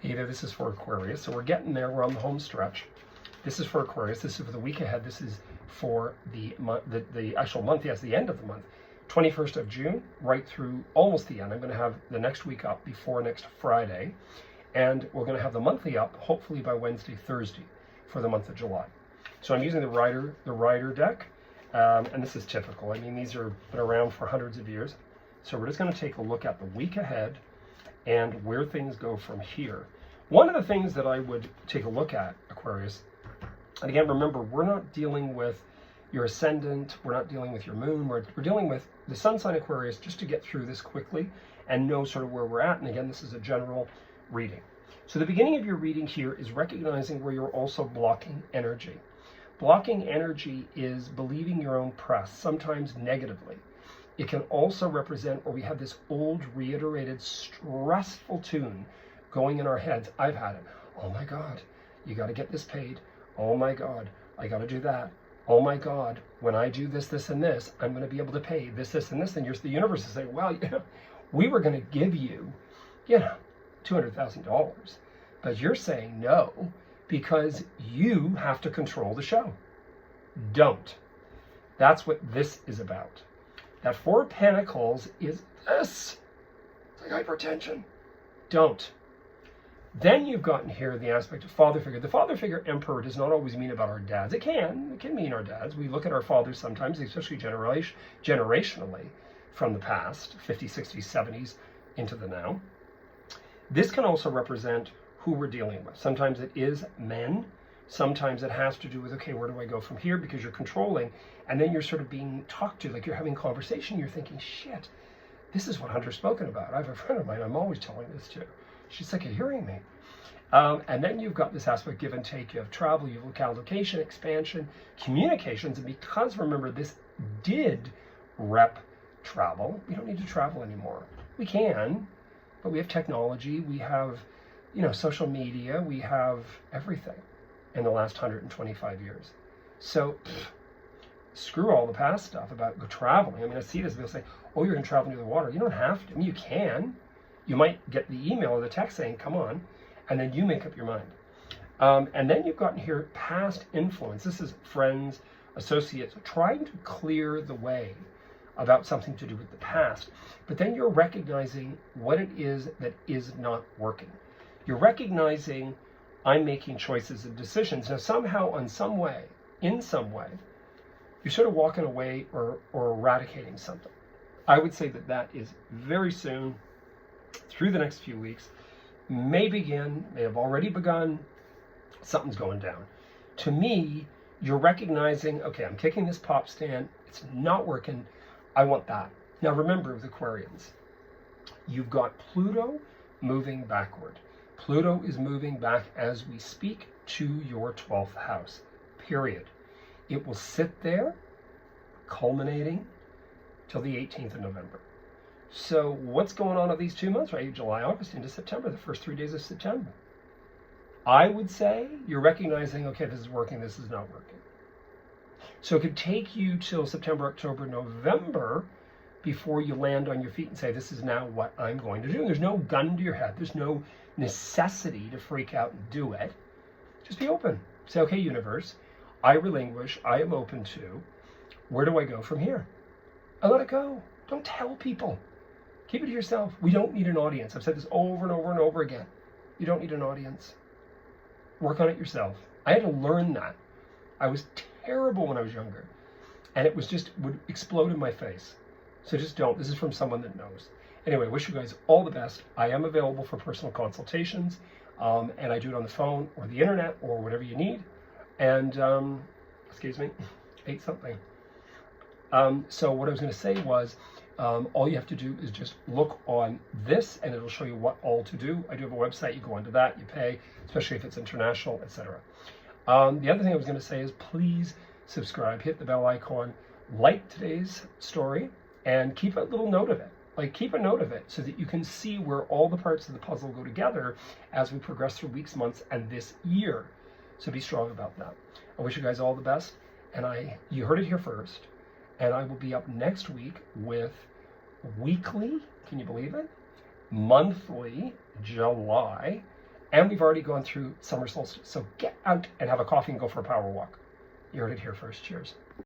Either this is for Aquarius, so we're getting there, we're on the home stretch. This is for Aquarius, this is for the week ahead, this is for the month, the actual month, yes, the end of the month. 21st of June, right through almost the end. I'm going to have the next week up before next Friday, and we're going to have the monthly up hopefully by Wednesday, Thursday for the month of July. So I'm using the Rider deck, and this is typical. I mean, these are been around for hundreds of years. So we're just going to take a look at the week ahead and where things go from here. One of the things that I would take a look at, Aquarius, and again, remember, we're not dealing with your ascendant, we're not dealing with your moon, we're dealing with the sun sign Aquarius, just to get through this quickly and know sort of where we're at. And again, this is a general reading. So the beginning of your reading here is recognizing where you're also blocking energy. Blocking energy is believing your own press, sometimes negatively. It can also represent where we have this old, reiterated, stressful tune going in our heads. I've had it. Oh my God, you got to get this paid. Oh my God, I got to do that. Oh my God, when I do this, this, and this, I'm going to be able to pay this, this, and this. And the universe is saying, well, we were going to give you, $200,000. But you're saying no because you have to control the show. Don't. That's what this is about. That Four of Pentacles is this. It's like hypertension. Don't. Then you've gotten here the aspect of father figure. The father figure emperor does not always mean about our dads. It can mean our dads. We look at our fathers sometimes, especially generationally from the past, 50s, 60s, 70s into the now. This can also represent who we're dealing with. Sometimes it is men. Sometimes it has to do with, okay, where do I go from here? Because you're controlling, and then you're sort of being talked to, like you're having conversation. You're thinking, shit, this is what Hunter's spoken about. I have a friend of mine I'm always telling this to. She's sick of hearing me. And then you've got this aspect, give and take. You have travel, you have locale, location, expansion, communications. And because, remember, this did rep travel, we don't need to travel anymore. We can, but we have technology, we have, social media, we have everything in the last 125 years. So screw all the past stuff about traveling. I mean, I see this, people say, oh, you're going to travel near the water. You don't have to. I mean, you can. You might get the email or the text saying, come on, and then you make up your mind. And then you've gotten here past influence. This is friends, associates, trying to clear the way about something to do with the past. But then you're recognizing what it is that is not working. You're recognizing I'm making choices and decisions. Now, somehow, in some way, you're sort of walking away or eradicating something. I would say that is very soon, through the next few weeks, may have already begun, something's going down. To me, you're recognizing, okay, I'm kicking this pop stand, it's not working, I want that. Now remember with Aquarians, you've got Pluto moving backward. Pluto is moving back as we speak to your 12th house, period. It will sit there, culminating till the 18th of November. So what's going on at these 2 months, right? July, August, into September, the first 3 days of September. I would say you're recognizing, okay, this is working, this is not working. So it could take you till September, October, November before you land on your feet and say, this is now what I'm going to do. And there's no gun to your head. There's no necessity to freak out and do it. Just be open. Say, okay, universe, I relinquish, I am open to, where do I go from here? And let it go. Don't tell people. Keep it to yourself. We don't need an audience. I've said this over and over and over again. You don't need an audience. Work on it yourself. I had to learn that. I was terrible when I was younger. And it was would explode in my face. So just don't. This is from someone that knows. Anyway, wish you guys all the best. I am available for personal consultations. And I do it on the phone or the internet or whatever you need. And, excuse me, ate something. So what I was going to say was, all you have to do is just look on this and it'll show you what all to do. I do have a website. You go onto that, you pay, especially if it's international, etc. The other thing I was going to say is please subscribe, hit the bell icon, like today's story, and keep a little note of it. Keep a note of it so that you can see where all the parts of the puzzle go together as we progress through weeks, months, and this year. So be strong about that. I wish you guys all the best. And you heard it here first. And I will be up next week with weekly, can you believe it? Monthly July And we've already gone through summer solstice. So get out and have a coffee and go for a power walk. You heard it here first. Cheers.